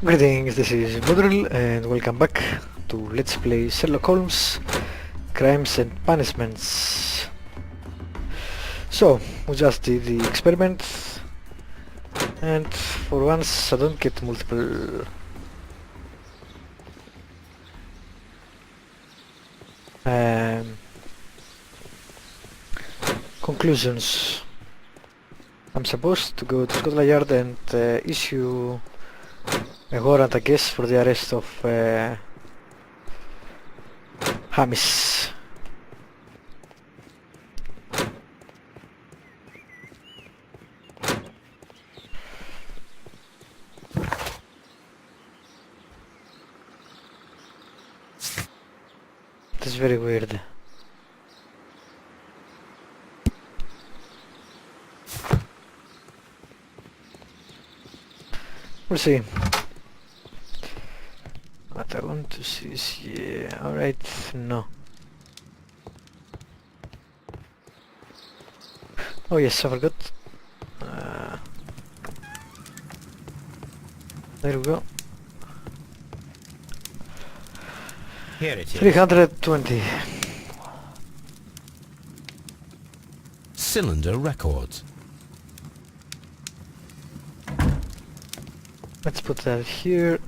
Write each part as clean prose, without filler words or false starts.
Greetings, this is Budril and welcome back to Let's Play Sherlock Holmes Crimes and Punishments. So, we just did the experiment and for once I don't get multiple conclusions. I'm supposed to go to Scotland Yard and issue a warrant, I guess, for the arrest of Hamish. That's very weird. We'll see. What I want to see is, yeah, alright, no. Oh yes, I forgot. There we go. Here it is. 320. Cylinder records. Let's put that here.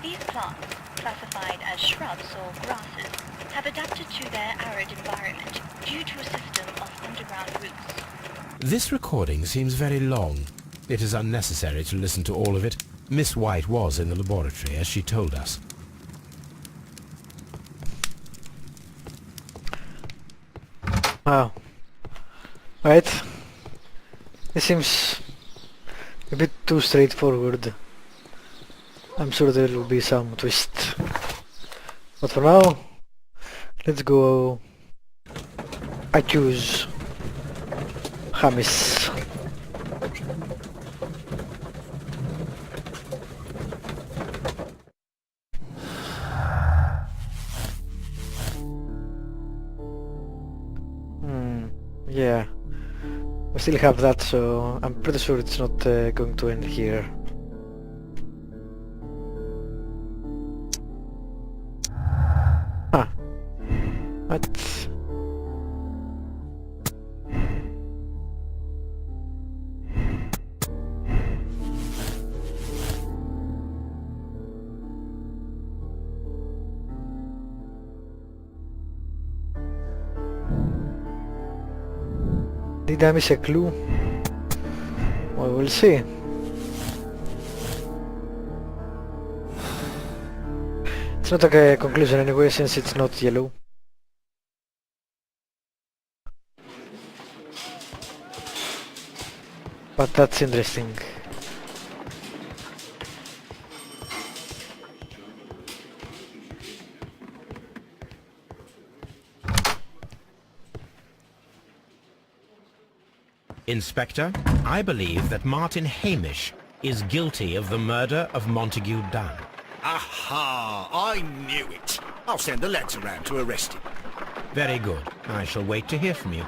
These plants, classified as shrubs or grasses, have adapted to their arid environment due to a system of underground roots. This recording seems very long. It is unnecessary to listen to all of it. Miss White was in the laboratory, as she told us. Wow. Right. This seems a bit too straightforward. I'm sure there will be some twist. But for now, let's go accuse Hamish. Yeah. We still have that, so I'm pretty sure it's not going to end here. Huh. What? Did I miss a clue? Well, we'll see. It's not a conclusion anyway, since it's not yellow. But that's interesting. Inspector, I believe that Martin Hamish is guilty of the murder of Montague Dunn. Aha! I knew it! I'll send the lads around to arrest him. Very good. I shall wait to hear from you.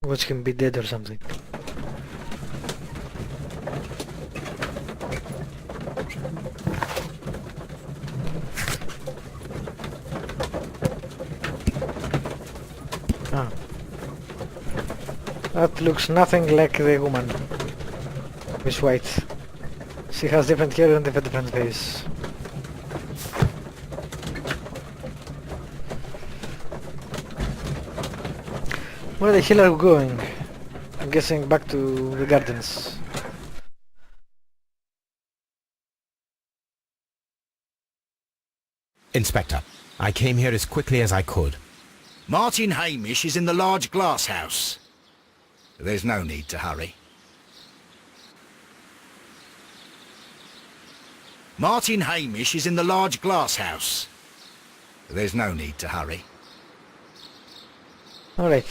Watch him be dead or something. Ah. That looks nothing like the woman. Miss White. She has different hair and a different face. Where the hell are we going? I'm guessing back to the gardens. Inspector, I came here as quickly as I could. Martin Hamish is in the large glass house. There's no need to hurry. Martin Hamish is in the large glass house. There's no need to hurry. Alright.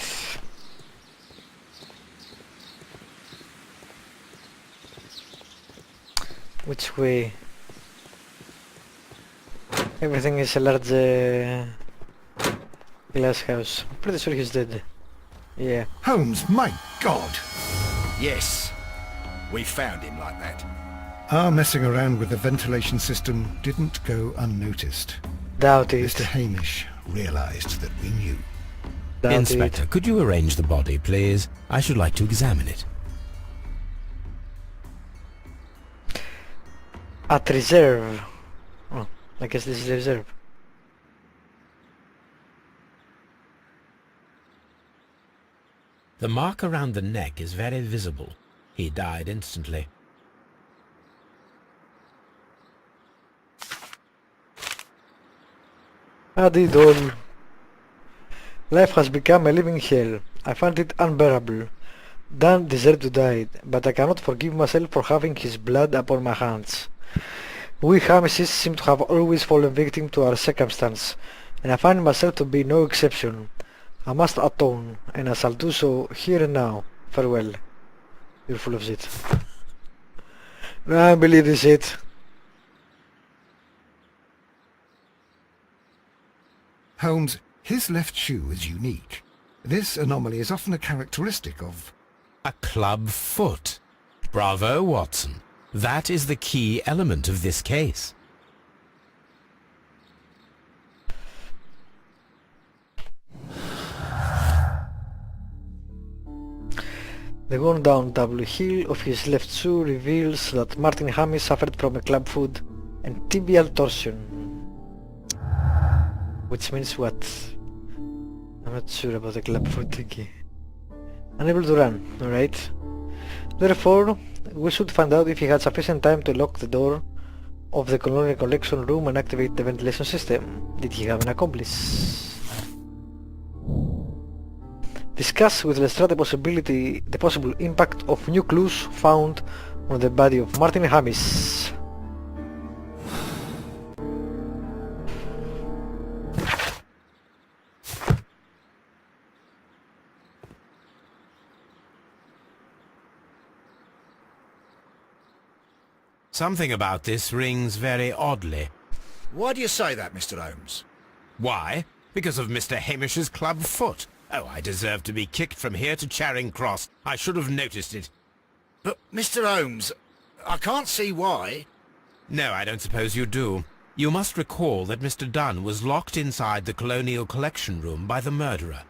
Which way? Everything is a large Glass house. I'm pretty sure he's dead. Yeah. Holmes, my God! Yes. We found him like that. Our messing around with the ventilation system didn't go unnoticed. Doubt it. Mr. Hamish realized that we knew. Doubt Inspector, it. could you arrange the body, please? I should like to examine it. At reserve. Oh, I guess this is reserve. The mark around the neck is very visible. He died instantly. Adi doll. Life has become a living hell. I find it unbearable. Dan deserved to die, but I cannot forgive myself for having his blood upon my hands. We Hamishes seem to have always fallen victim to our circumstance, and I find myself to be no exception. I must atone, and I shall do so here and now. Farewell. You're full of shit. No, I believe this shit. Holmes, his left shoe is unique. This anomaly is often a characteristic of... A club foot. Bravo, Watson. That is the key element of this case. The worn down double heel of his left shoe reveals that Martin Hamish suffered from a club foot and tibial torsion. Which means what? I'm not sure about the club foot thingy. Unable to run, alright. Therefore, we should find out if he had sufficient time to lock the door of the colonial collection room and activate the ventilation system. Did he have an accomplice? Discuss with Lestrade the possible impact of new clues found on the body of Martin Hamish. Something about this rings very oddly. Why do you say that, Mr. Holmes? Why? Because of Mr. Hamish's club foot. Oh, I deserve to be kicked from here to Charing Cross. I should have noticed it. But, Mr. Holmes, I can't see why. No, I don't suppose you do. You must recall that Mr. Dunn was locked inside the Colonial Collection Room by the murderer.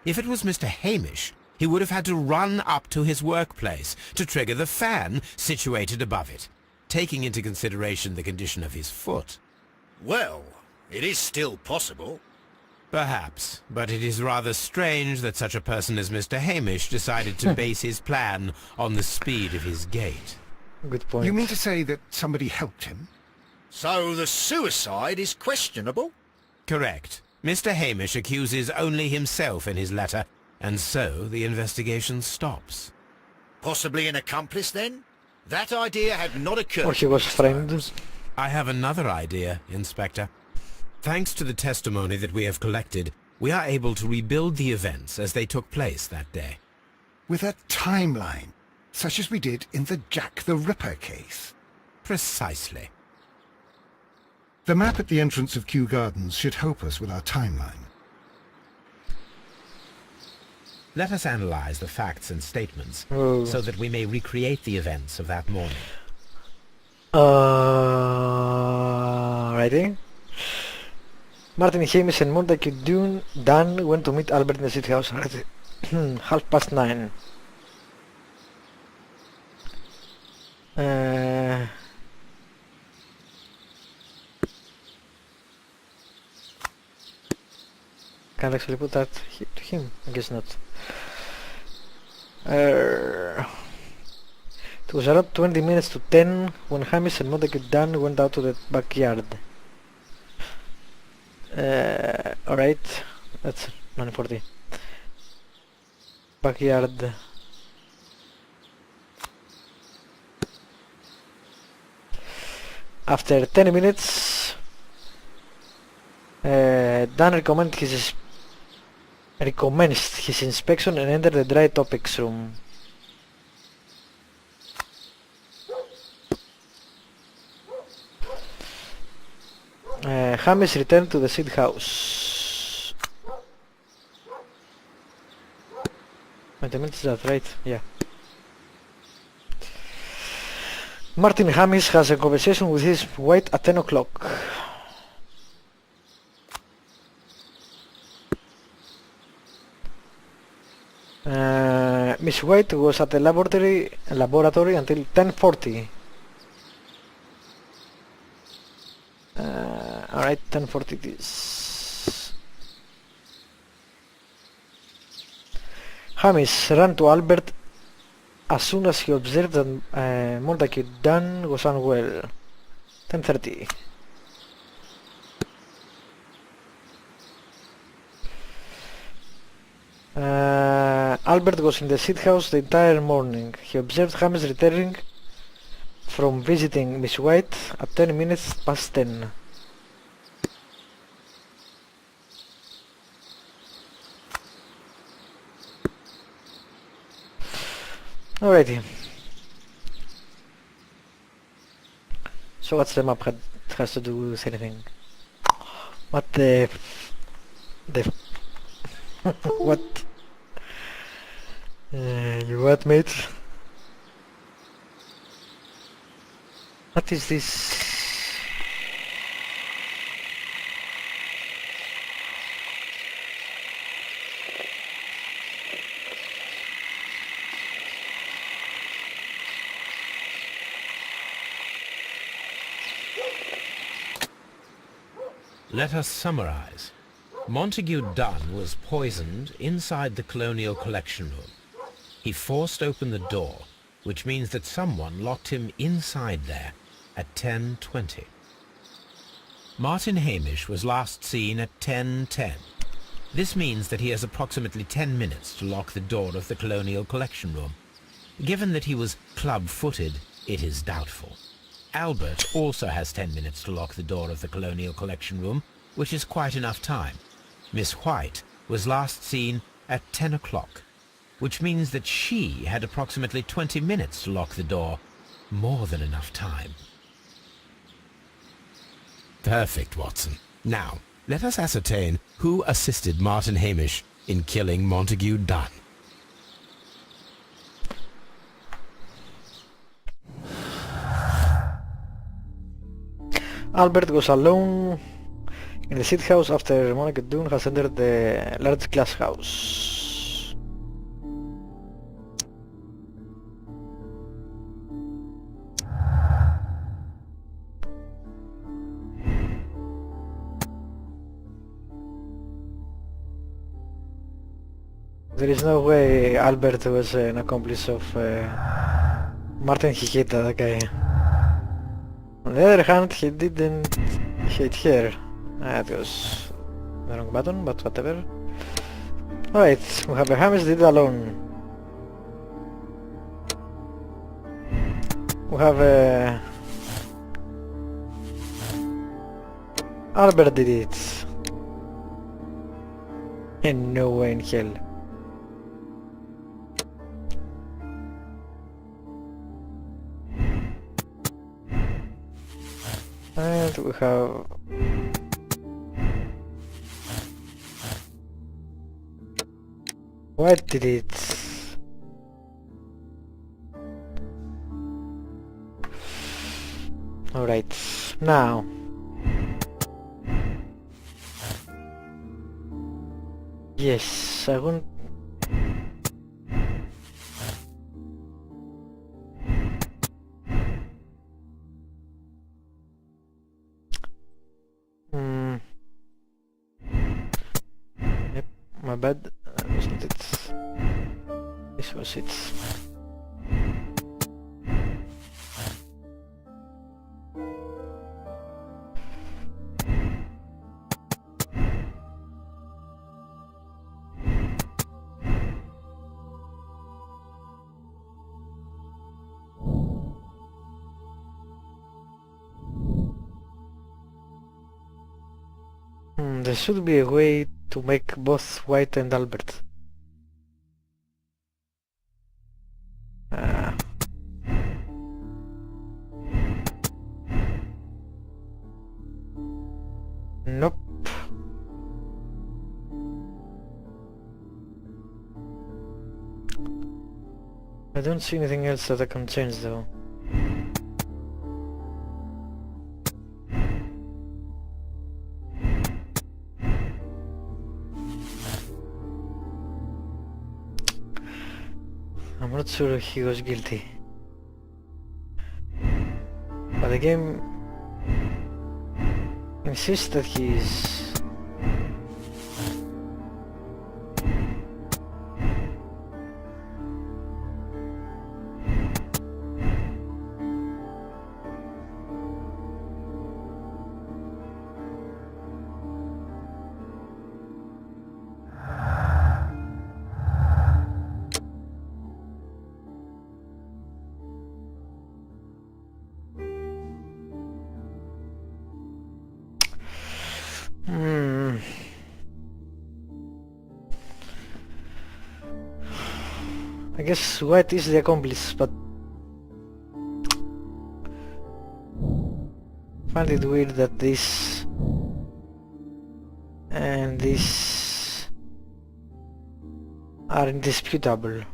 If it was Mr. Hamish, he would have had to run up to his workplace to trigger the fan situated above it, taking into consideration the condition of his foot. Well, it is still possible. Perhaps, but it is rather strange that such a person as Mr. Hamish decided to base his plan on the speed of his gait. Good point. You mean to say that somebody helped him? So the suicide is questionable? Correct. Mr. Hamish accuses only himself in his letter, and so the investigation stops. Possibly an accomplice, then? That idea had not occurred. Or he was to Mr. framed. Holmes. I have another idea, Inspector. Thanks to the testimony that we have collected, we are able to rebuild the events as they took place that day. With a timeline, such as we did in the Jack the Ripper case. Precisely. The map at the entrance of Kew Gardens should help us with our timeline. Let us analyze the facts and statements Oh. so that we may recreate the events of that morning. Righty. Martin Hamish and Montague Dunn went to meet Albert in the city house at 9:30. Can't actually put that to him, I guess not. It was around 20 minutes to 10 when Hamish and Montague Dunn went out to the backyard. Alright, that's 9:40. Backyard. After 10 minutes, Dan recommenced his inspection and entered the dry topics room. Hamish returned to the seed house. 20 minutes, that's right, yeah. Martin Hamish has a conversation with his wife at 10 o'clock. Miss White was at the laboratory until 10:40. Alright, 10:40 it is. Hamish ran to Albert as soon as he observed that Montague Dunn was unwell. 10:30. Albert was in the seat house the entire morning. He observed Hamish returning from visiting Miss White at 10 minutes past 10. Alrighty. So what's the map has to do with anything? What the what? You what, mate? What is this? Let us summarize. Montague Dunn was poisoned inside the Colonial Collection Room. He forced open the door, which means that someone locked him inside there at 10:20. Martin Hamish was last seen at 10:10. This means that he has approximately 10 minutes to lock the door of the Colonial Collection Room. Given that he was club-footed, it is doubtful. Albert also has 10 minutes to lock the door of the Colonial Collection Room, which is quite enough time. Miss White was last seen at 10 o'clock, which means that she had approximately 20 minutes to lock the door. More than enough time. Perfect, Watson. Now, let us ascertain who assisted Martin Hamish in killing Montague Dunn. Albert was alone in the seat house after Monica Dunn has entered the large glass house. There is no way Albert was an accomplice of Martin. He hit that guy. On the other hand, he didn't hit her. That was the wrong button, but whatever. Alright, we have a Hamish did it alone. We have a Albert did it. And no way in hell. And we have what did it? Alright, now yes, I want yep, my bad, that wasn't it. This was it. There should be a way to make both White and Albert. Nope. I don't see anything else that I can change though. I'm not sure he was guilty. But the game insists that he is. I guess White is the accomplice, but find it weird that this and this are indisputable.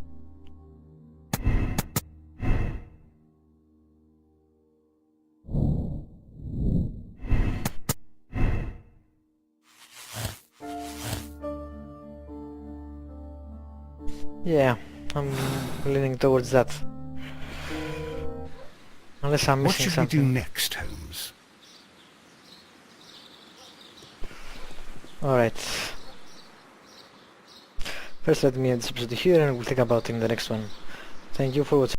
Yeah, I'm leaning towards that. Unless I'm What missing should we do something. next, Holmes? Alright. First let me end this episode here and we'll think about it in the next one. Thank you for watching.